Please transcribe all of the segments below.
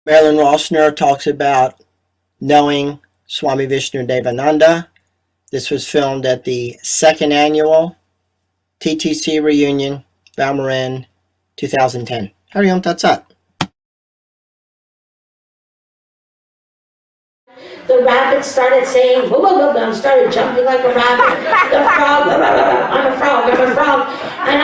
Marilyn Rossner talks about knowing Swami Vishnu Devananda. This was filmed at the second annual TTC reunion, Balmarin, 2010. Hari Om Tat Sat. The rabbit started saying, blah, blah, blah, blah, started jumping like a rabbit. The frog, blah, blah, blah, blah, I'm a frog, I'm a frog. And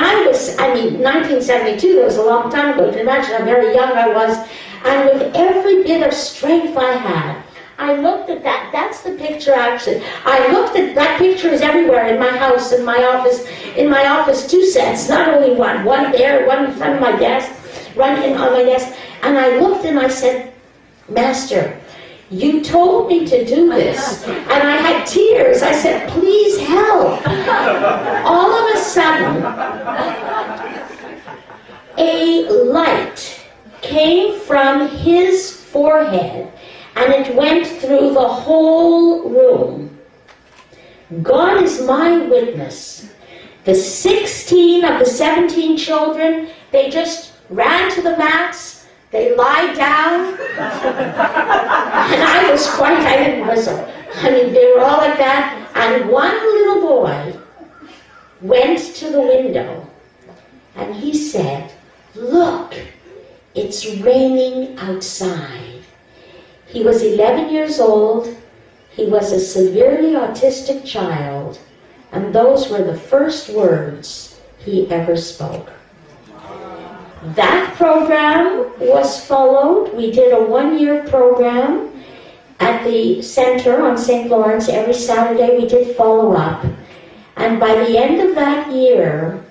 1972, that was a long time ago. You can imagine how very young I was. And with every bit of strength I had, I looked at that. That's the picture, actually. I looked at that picture is everywhere in my house, in my office. In my office, two sets, not only one. One there, one in front of my desk, on my desk. And I looked and I said, Master, you told me to do this. And I had tears. I said, please help. All of a sudden, a light came from his forehead and it went through the whole room. God is my witness. The 16 of the 17 children, they just ran to the mats. They lied down, and I didn't whistle. I mean, they were all like that, and one little boy went to the window, and he said, look, it's raining outside. He was 11 years old, he was a severely autistic child, and those were the first words he ever spoke. That program was followed. We did a one-year program at the center on St. Lawrence. Every Saturday we did follow-up. And by the end of that year,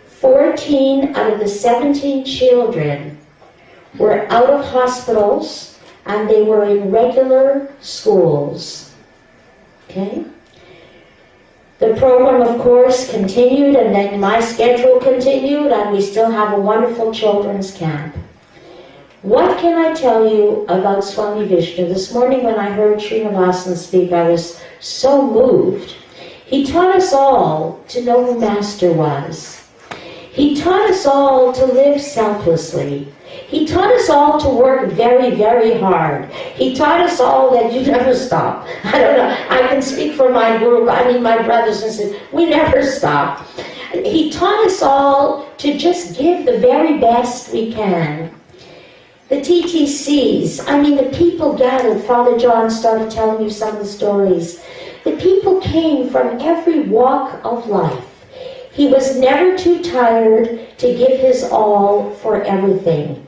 14 out of the 17 children were out of hospitals and they were in regular schools. Okay? The program, of course, continued, and then my schedule continued, and we still have a wonderful children's camp. What can I tell you about Swami Vishnu? This morning when I heard Srinivasan speak, I was so moved. He taught us all to know who Master was. He taught us all to live selflessly. He taught us all to work very, very hard. He taught us all that you never stop. I don't know, I can speak for my group, my brothers and sisters, we never stop. He taught us all to just give the very best we can. The TTCs, the people gathered. Father John started telling you some of the stories. The people came from every walk of life. He was never too tired to give his all for everything.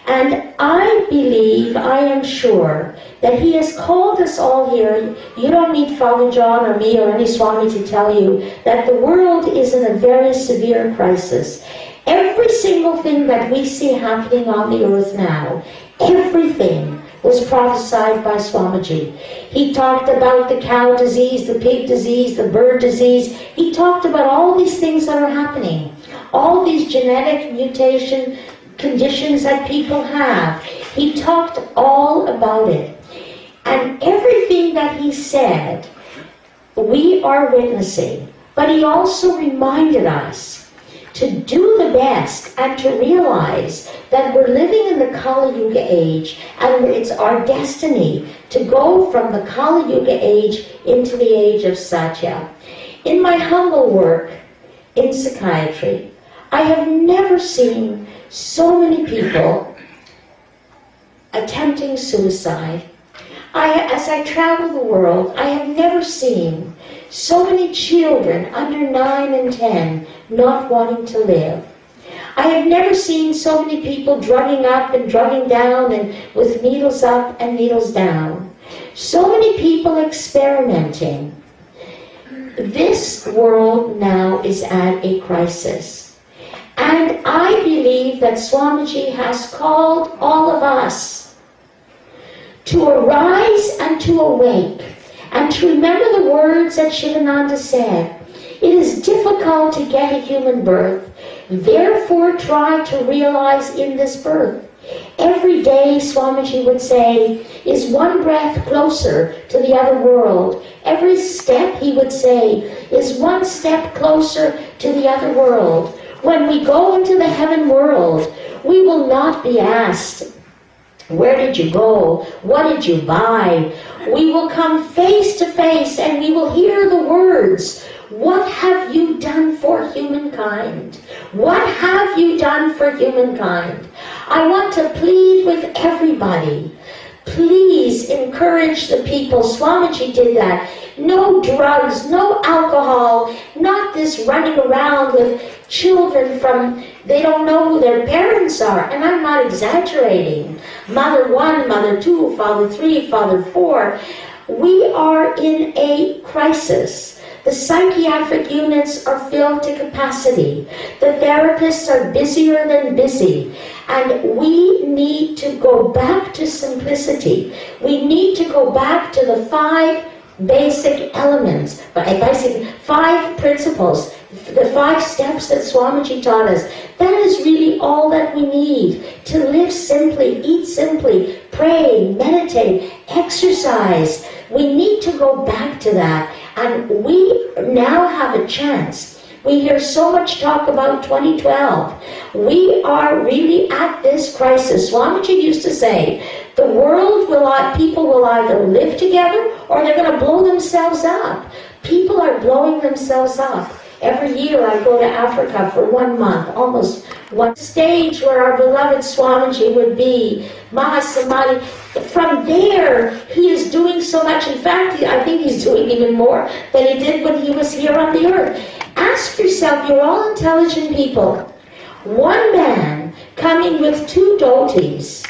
And I believe, I am sure, that he has called us all here. You don't need Father John or me or any Swami to tell you that the world is in a very severe crisis. Every single thing that we see happening on the earth now, everything was prophesied by Swamiji. He talked about the cow disease, the pig disease, the bird disease. He talked about all these things that are happening, all these genetic mutation conditions that people have. He talked all about it. And everything that he said, we are witnessing. But he also reminded us to do the best and to realize that we're living in the Kali Yuga age, and it's our destiny to go from the Kali Yuga age into the age of Satya. In my humble work in psychiatry, I have never seen so many people attempting suicide. As I travel the world, I have never seen so many children under 9 and 10 not wanting to live. I have never seen so many people drugging up and drugging down and with needles up and needles down. So many people experimenting. This world now is at a crisis. And I believe that Swamiji has called all of us to arise and to awake and to remember the words that Shivananda said. It is difficult to get a human birth, therefore try to realize in this birth. Every day, Swamiji would say, is one breath closer to the other world. Every step, he would say, is one step closer to the other world. When we go into the heaven world, we will not be asked Where did you go? What did you buy? We will come face to face and we will hear the words, what have you done for humankind? What have you done for humankind? I want to plead with everybody. Please encourage the people. Swamiji did that. No drugs, no alcohol, not this running around with children from, they don't know who their parents are. And I'm not exaggerating. Mother 1, Mother 2, Father 3, Father 4. We are in a crisis. The psychiatric units are filled to capacity. The therapists are busier than busy. And we need to go back to simplicity. We need to go back to the 5 basic elements, 5 principles, the 5 steps that Swamiji taught us. That is really all that we need. To live simply, eat simply, pray, meditate, exercise. We need to go back to that. And we now have a chance. We hear so much talk about 2012. We are really at this crisis. Swamiji used to say, the world people will either live together or they're going to blow themselves up. People are blowing themselves up. Every year I go to Africa for 1 month, almost one stage where our beloved Swamiji would be, Mahasamadhi. From there, he is doing so much. In fact, I think he's doing even more than he did when he was here on the earth. Ask yourself, you're all intelligent people. One man coming with 2 doties.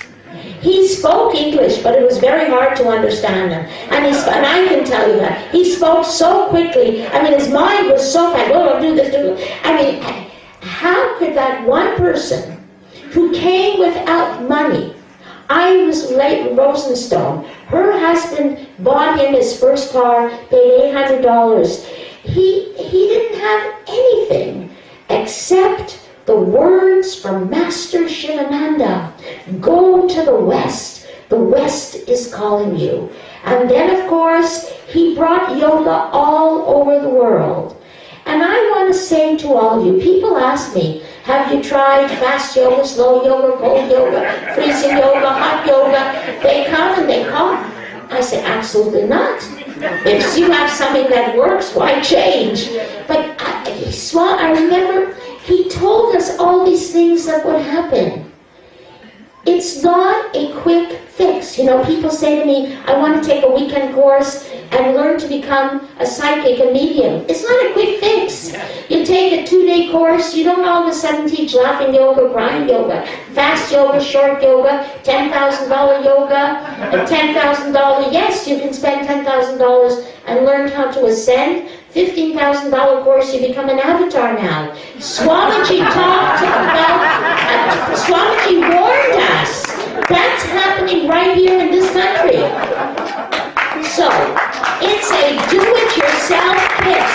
He spoke English, but it was very hard to understand him. And I can tell you that. He spoke so quickly. I mean, his mind was so fast. Oh, do this, do this. I mean, how could that one person who came without money, Iris Rosenstone, her husband bought him his first car, paid $800. He didn't have anything except the words from Master Shivananda, go to the West. The West is calling you. And then, of course, he brought yoga all over the world. And I want to say to all of you, people ask me, have you tried fast yoga, slow yoga, cold yoga, freezing yoga, hot yoga? They come and they call. I say, absolutely not. If you have something that works, why change? But I remember he told us all these things that would happen. It's not a quick fix. You know, people say to me, I want to take a weekend course and learn to become a psychic, a medium. It's not a quick fix. You take a 2-day course, you don't all of a sudden teach laughing yoga, crying yoga, fast yoga, short yoga, $10,000 yoga, $10,000. Yes, you can spend $10,000 and learn how to ascend. $15,000 course, you become an avatar now. Swamiji talked about, Swamiji warned us. That's happening right here in this country. So, it's a do-it-yourself fix.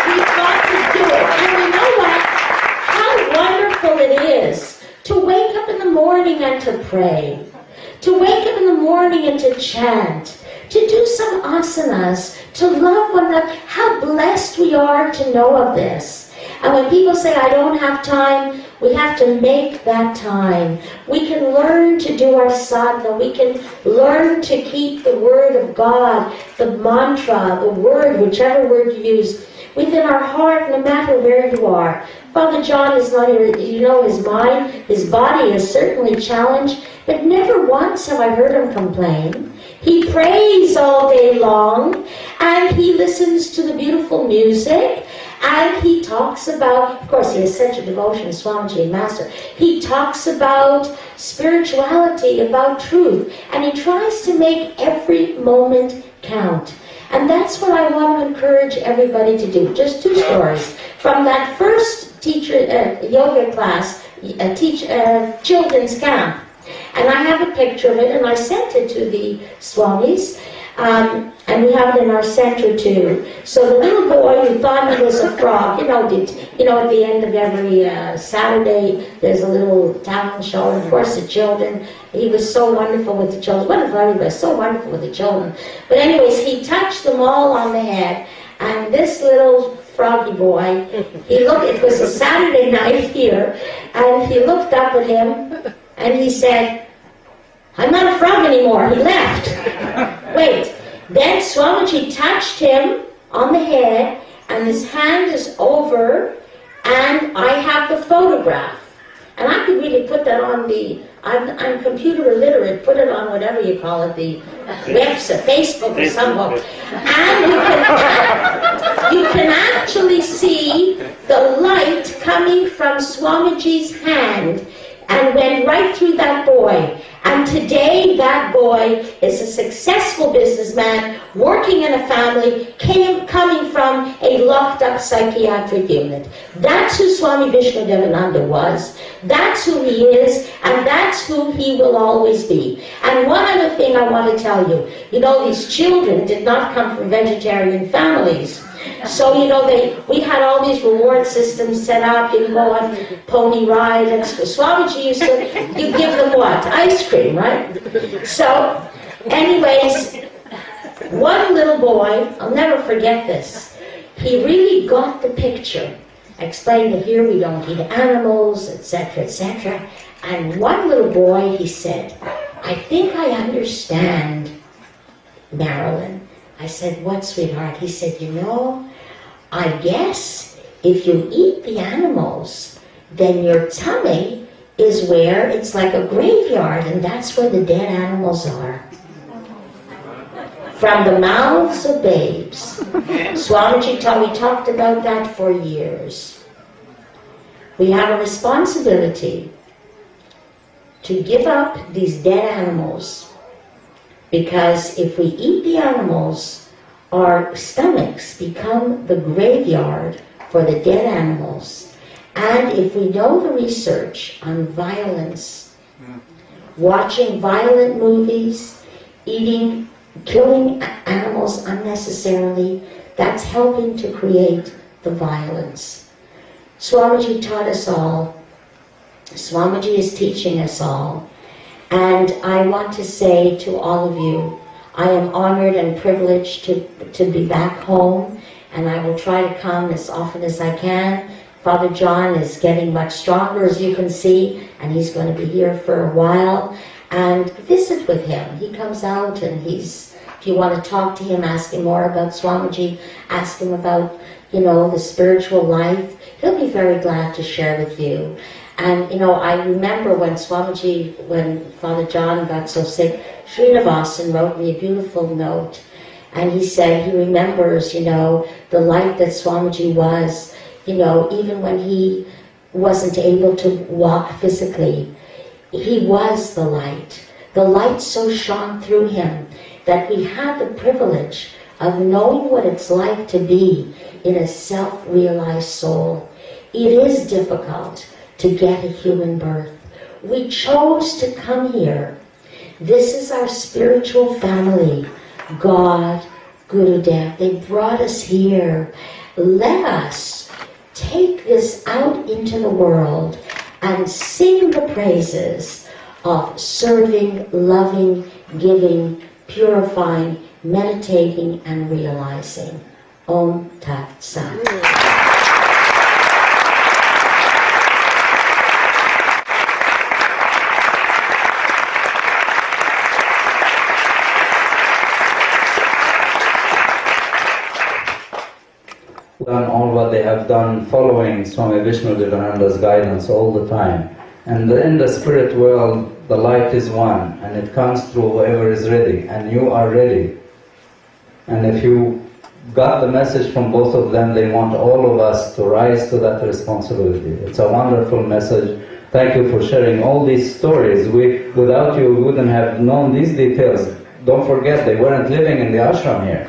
We've got to do it. And you know what? How wonderful it is to wake up in the morning and to pray. To wake up in the morning and to chant. To do some asanas, to love one another. How blessed we are to know of this. And when people say, I don't have time, we have to make that time. We can learn to do our sadhana. We can learn to keep the word of God, the mantra, the word, whichever word you use, within our heart, no matter where you are. Father John is not here. You know, his mind, his body is certainly challenged, but never once have I heard him complain. He prays all day long, and he listens to the beautiful music, and he talks about, of course he has such a devotion to Swamiji, Master. He talks about spirituality, about truth, and he tries to make every moment count. And that's what I want to encourage everybody to do. Just 2 stories. From that first yoga class, children's camp. And I have a picture of it, and I sent it to the Swamis, and we have it in our center too. So the little boy who thought he was a frog, at the end of every Saturday, there's a little talent show, and of course the children, he was so wonderful with the children. He was so wonderful with the children. But anyways, he touched them all on the head, and this little froggy boy, it was a Saturday night here, and he looked up at him, and he said, I'm not a frog anymore. He left. Wait. Then Swamiji touched him on the head, and his hand is over, and I have the photograph. And I could really put that on the, I'm computer illiterate, put it on whatever you call it, the website, Facebook or something. And you can actually see the light coming from Swamiji's hand and went right through that boy. And today that boy is a successful businessman, working in a family, coming from a locked up psychiatric unit. That's who Swami Vishnu Devananda was, that's who he is, and that's who he will always be. And one other thing I want to tell you, these children did not come from vegetarian families. So, we had all these reward systems set up. You can go on pony ride, and Swamiji used to, you give them what? Ice cream, right? So, anyways, one little boy, I'll never forget this, he really got the picture. I explained that here we don't eat animals, etc., etc. And one little boy, he said, I think I understand, Marilyn. I said, what, sweetheart? He said, I guess if you eat the animals, then your tummy is where it's like a graveyard, and that's where the dead animals are. From the mouths of babes. Swamiji we talked about that for years. We have a responsibility to give up these dead animals, because if we eat the animals, our stomachs become the graveyard for the dead animals. And if we know the research on violence, watching violent movies, killing animals unnecessarily, that's helping to create the violence. Swamiji taught us all. Swamiji is teaching us all. And I want to say to all of you, I am honored and privileged to be back home, and I will try to come as often as I can. Father John is getting much stronger, as you can see, and he's going to be here for a while. And visit with him. He comes out, and if you want to talk to him, ask him more about Swamiji, ask him about, the spiritual life. He'll be very glad to share with you. And, I remember when Father John got so sick, Srinivasan wrote me a beautiful note. And he said he remembers, the light that Swamiji was, even when he wasn't able to walk physically. He was the light. The light so shone through him that we had the privilege of knowing what it's like to be in a self-realized soul. It is difficult to get a human birth. We chose to come here. This is our spiritual family. God, Gurudev, they brought us here. Let us take this out into the world and sing the praises of serving, loving, giving, purifying, meditating, and realizing. Om Tat Sat. Done all what they have done following Swami Vishnu Devananda's guidance all the time. And in the spirit world, the light is one, and it comes through whoever is ready, and you are ready. And if you got the message from both of them, they want all of us to rise to that responsibility. It's a wonderful message. Thank you for sharing all these stories. Without you, we wouldn't have known these details. Don't forget, they weren't living in the ashram here.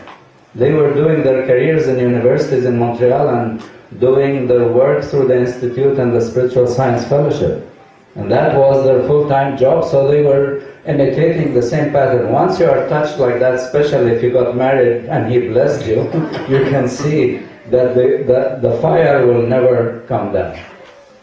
They were doing their careers in universities in Montreal and doing their work through the Institute and the Spiritual Science Fellowship. And that was their full-time job, so they were imitating the same pattern. Once you are touched like that, especially if you got married and he blessed you, you can see that the fire will never come down.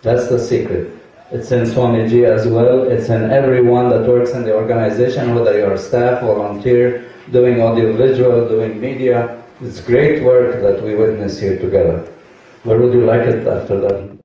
That's the secret. It's in Swamiji as well. It's in everyone that works in the organization, whether you're staff, volunteer, doing audiovisual, doing media. It's great work that we witness here together. Where would you like it after that?